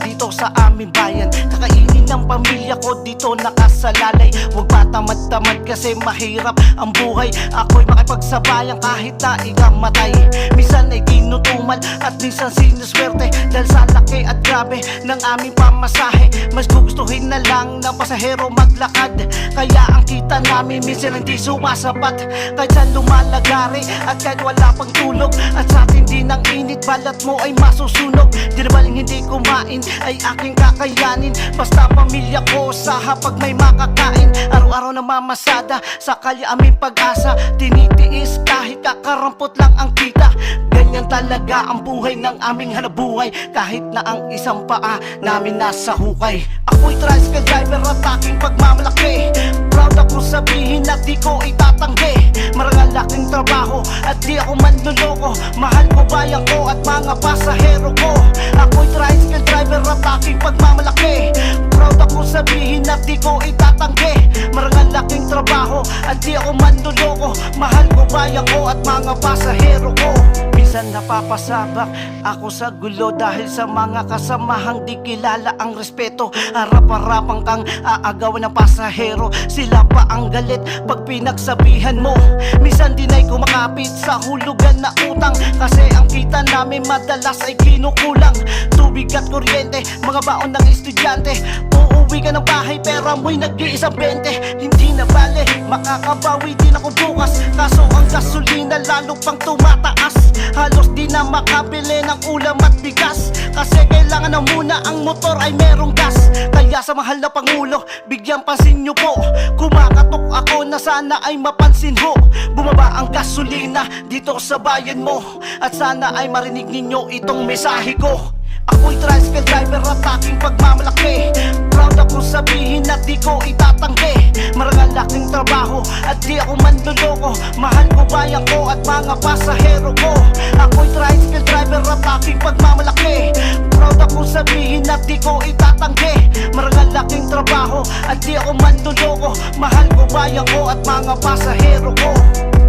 dito sa aming bayan. Kakainin ng pamilya ko dito nakasalalay. Huwag patamad-tamad kasi mahirap ang buhay. Ako'y makipagsabayan kahit na ikamatay. Minsan ay kinutumal at minsan sinuswerte, dahil sa laki at grabe ng aming pamasahe. Mas gugustuhin na lang ng pasahero maglakad, kaya ang kita namin minsan hindi sumasapat. Kahit saan lumalagari at kahit wala pang tulog, at sa tindi ng init balat mo ay masusunog. Di na baling hindi kumain ay aking kakayanin, basta pamilya ko sa hapag may makakain. Araw-araw na mamasada sa kalye aming pag-asa, tinitiis kahit kakarampot lang ang kita. Ganyan talaga ang buhay ng aming hanabuhay, kahit na ang isang paa namin nasa hukay. Ako'y tricycle driver at aking pagmamalaki. Proud ako sabihin na di ko itatanggi. Marangal aking trabaho at di ako manluloko. Mahal ko bayan ko at mga pasahero ko. Ako'y tricycle driver at aking pagmamalaki. Proud ako sabihin na di ko itatanggi. Marangal aking trabaho at di ako manluloko. Mahal ko bayan ko at mga pasahero ko. Minsan napapasabak ako sa gulo dahil sa mga kasamahang di kilala ang respeto. Harap-harapang kang aagawan ng pasahero, sila pa ang galit pag pinagsabihan mo. Minsan din ay kumakapit sa hulugan na utang, kasi ang kita namin madalas ay kinukulang. Tubig at kuryente, mga baon ng estudyante. Uuwi ka ng bahay pera mo'y nag-iisang 20. Hindi na bale, makakabawi din ako bukas, kaso ang gasolina lalo pang tumataas. Halos di na makabili ng ulam at bigas, kasi kailangan na muna ang motor ay merong gas. Kaya sa mahal na Pangulo, bigyan pansin nyo po. Kumakatok ako na sana ay mapansin ho. Bumaba ang gasolina dito sa bayan mo, at sana ay marinig ninyo itong mensahe ko. Ako'y tricycle driver at aking pagmamalaki. Proud ako sabihin na di ko itatanggi. Marangal aking trabaho at di ako manluloko. Mahal ko bayan ko at mga pasahero ko. Ako'y tricycle driver at aking pagmamalaki. Proud ako sabihin na di ko itatanggi. Marangal aking trabaho at di ako manluloko. Mahal ko bayan ko at mga pasahero ko.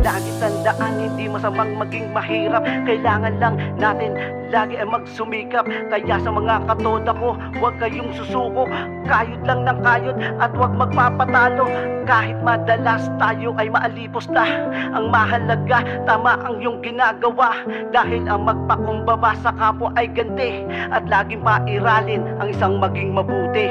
Lagi tandaan, hindi masamang maging mahirap. Kailangan lang natin lagi ay magsumikap. Kaya sa mga katoda ko, huwag kayong susuko. Kayod lang ng kayod at huwag magpapatalo. Kahit madalas tayo ay maalipos na, ang mahalaga, tama ang iyong ginagawa. Dahil ang magpakumbaba sa kapwa ay ganti, at laging pairalin ang isang maging mabuti.